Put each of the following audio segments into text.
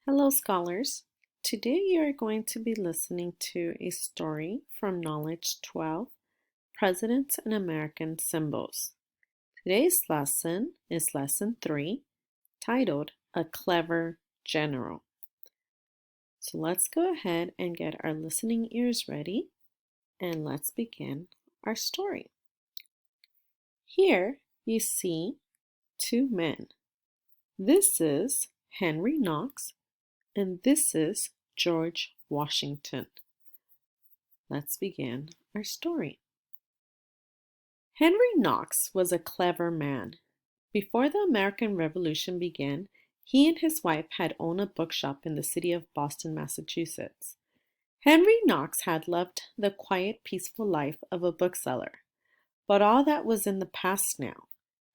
Hello, scholars. Today you are going to be listening to a story from Knowledge 12, Presidents and American Symbols. Today's lesson is Lesson 3, titled A Clever General. So let's go ahead and get our listening ears ready, and let's begin our story. Here you see two men. This is Henry Knox, and this is George Washington. Let's begin our story. Henry Knox was a clever man. Before the American Revolution began, he and his wife had owned a bookshop in the city of Boston, Massachusetts. Henry Knox had loved the quiet, peaceful life of a bookseller. But all that was in the past now.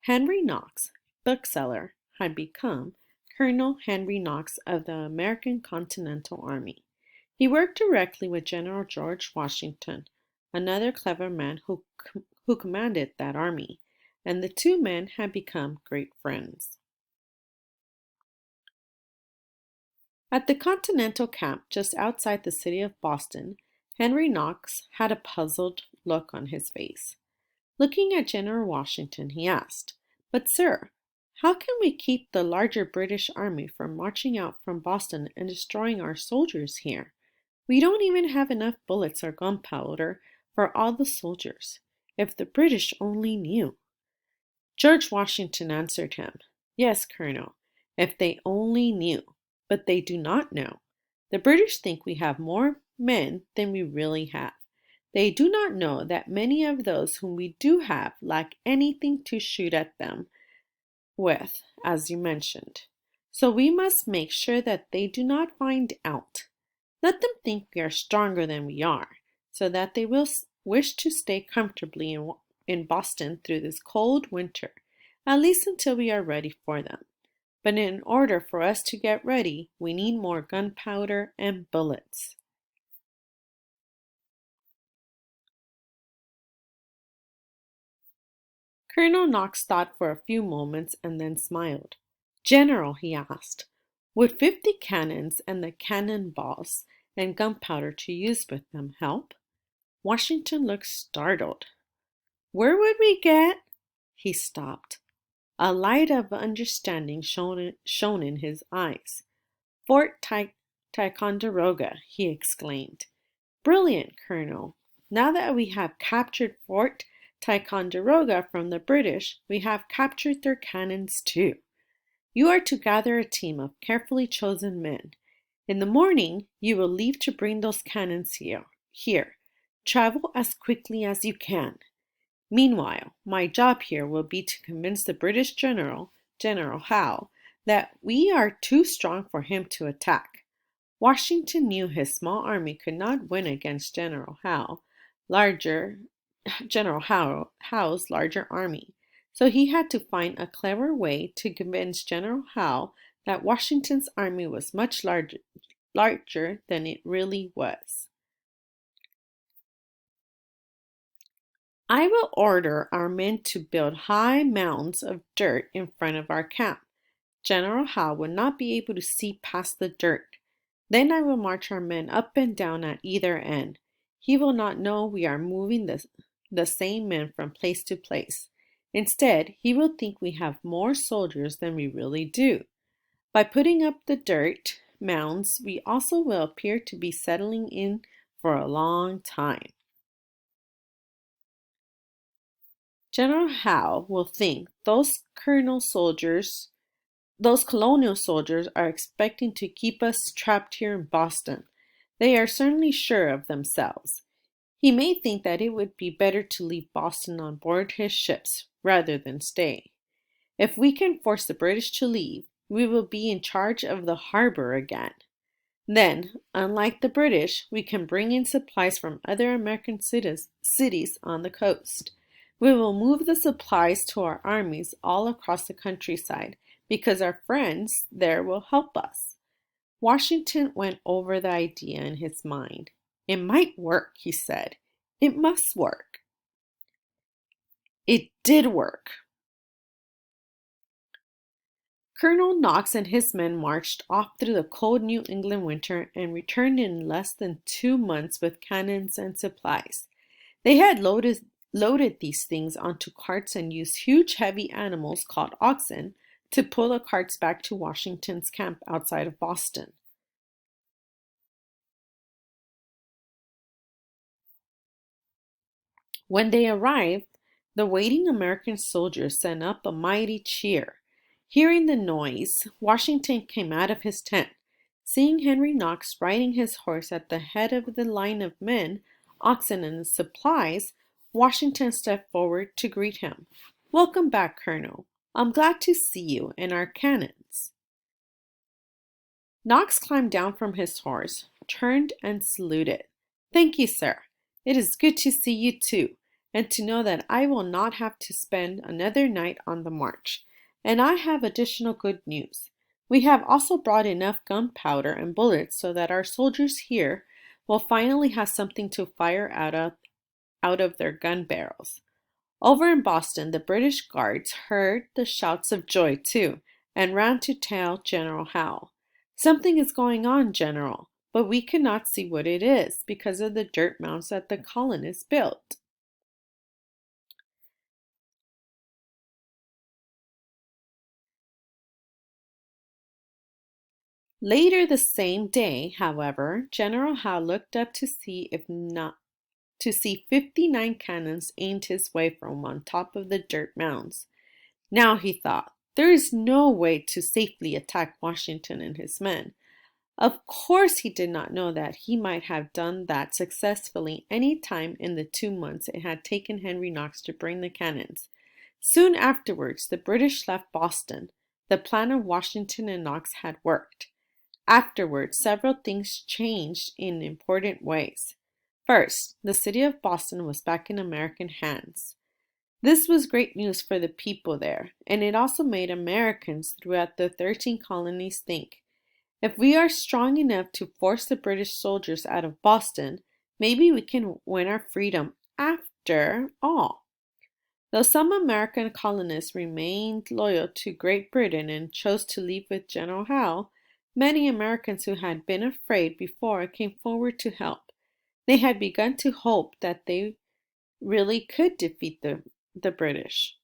Henry Knox, bookseller, had become Colonel Henry Knox of the American Continental Army. He worked directly with General George Washington, another clever man who commanded that army, and the two men had become great friends. At the Continental camp just outside the city of Boston, Henry Knox had a puzzled look on his face. Looking at General Washington, he asked, "But, sir, how can we keep the larger British army from marching out from Boston and destroying our soldiers here? We don't even have enough bullets or gunpowder for all the soldiers. If the British only knew." George Washington answered him, "Yes, Colonel, if they only knew, but they do not know. The British think we have more men than we really have. They do not know that many of those whom we do have lack anything to shoot at them with, as you mentioned. So we must make sure that they do not find out. Let them think we are stronger than we are, so that they will wish to stay comfortably in Boston through this cold winter, at least until we are ready for them. But in order for us to get ready, we need more gunpowder and bullets." Colonel Knox thought for a few moments and then smiled. "General," he asked, "would 50 cannons and the cannon balls and gunpowder to use with them help?" Washington looked startled. "Where would we get—" He stopped. A light of understanding shone in his eyes. "Fort Ticonderoga," he exclaimed. "Brilliant, Colonel. Now that we have captured Fort Ticonderoga from the British, we have captured their cannons too. You are to gather a team of carefully chosen men. In the morning, you will leave to bring those cannons here. Travel as quickly as you can. Meanwhile, my job here will be to convince the British General, General Howe, that we are too strong for him to attack. Washington knew his small army could not win against General Howe's larger army, so he had to find a clever way to convince General Howe that Washington's army was much larger than it really was. "I will order our men to build high mounds of dirt in front of our camp. General Howe will not be able to see past the dirt. Then I will march our men up and down at either end. He will not know we are moving the same men from place to place. Instead, he will think we have more soldiers than we really do. By putting up the dirt mounds, we also will appear to be settling in for a long time. General Howe will think those colonial soldiers are expecting to keep us trapped here in Boston. They are certainly sure of themselves. He may think that it would be better to leave Boston on board his ships rather than stay. If we can force the British to leave, we will be in charge of the harbor again. Then, unlike the British, we can bring in supplies from other American cities on the coast. We will move the supplies to our armies all across the countryside because our friends there will help us." Washington went over the idea in his mind. "It might work," he said. "It must work." It did work. Colonel Knox and his men marched off through the cold New England winter and returned in less than 2 months with cannons and supplies. They had loaded these things onto carts and used huge heavy animals called oxen to pull the carts back to Washington's camp outside of Boston. When they arrived, the waiting American soldiers sent up a mighty cheer. Hearing the noise, Washington came out of his tent. Seeing Henry Knox riding his horse at the head of the line of men, oxen, and supplies, Washington stepped forward to greet him. "Welcome back, Colonel. I'm glad to see you and our cannons." Knox climbed down from his horse, turned, and saluted. "Thank you, sir. It is good to see you too, and to know that I will not have to spend another night on the march. And I have additional good news. We have also brought enough gunpowder and bullets so that our soldiers here will finally have something to fire out of their gun barrels." Over in Boston, the British guards heard the shouts of joy too, and ran to tell General Howe. "Something is going on, General, but we cannot see what it is because of the dirt mounds that the colonists built." Later the same day, however, General Howe looked up to see 59 cannons aimed his way from on top of the dirt mounds. Now, he thought, there is no way to safely attack Washington and his men. Of course, he did not know that he might have done that successfully any time in the 2 months it had taken Henry Knox to bring the cannons. Soon afterwards, the British left Boston. The plan of Washington and Knox had worked. Afterwards, several things changed in important ways. First, the city of Boston was back in American hands. This was great news for the people there, and it also made Americans throughout the 13 colonies think, if we are strong enough to force the British soldiers out of Boston, maybe we can win our freedom after all. Though some American colonists remained loyal to Great Britain and chose to leave with General Howe, many Americans who had been afraid before came forward to help. They had begun to hope that they really could defeat the British.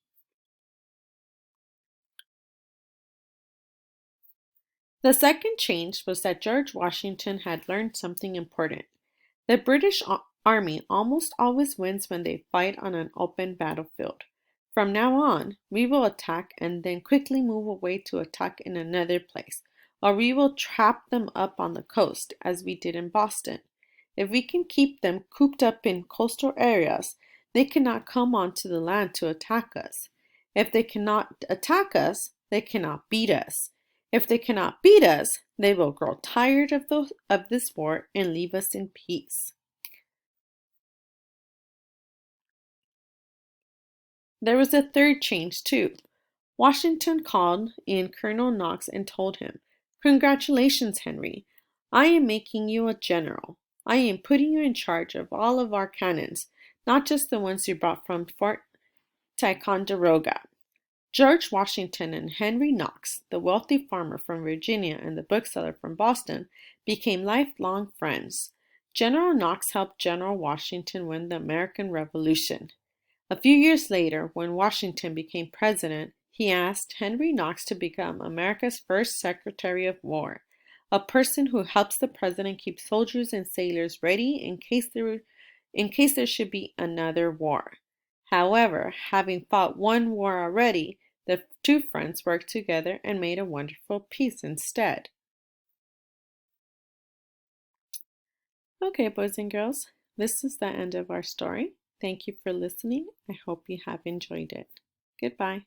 The second change was that George Washington had learned something important. The British Army almost always wins when they fight on an open battlefield. From now on, we will attack and then quickly move away to attack in another place, or we will trap them up on the coast, as we did in Boston. If we can keep them cooped up in coastal areas, they cannot come onto the land to attack us. If they cannot attack us, they cannot beat us. If they cannot beat us, they will grow tired of this war and leave us in peace. There was a third change, too. Washington called in Colonel Knox and told him, "Congratulations, Henry. I am making you a general. I am putting you in charge of all of our cannons, not just the ones you brought from Fort Ticonderoga." George Washington and Henry Knox, the wealthy farmer from Virginia and the bookseller from Boston, became lifelong friends. General Knox helped General Washington win the American Revolution. A few years later, when Washington became president, he asked Henry Knox to become America's first Secretary of War, a person who helps the president keep soldiers and sailors ready in case there should be another war. However, having fought one war already, the two friends worked together and made a wonderful peace instead. Okay, boys and girls, this is the end of our story. Thank you for listening. I hope you have enjoyed it. Goodbye.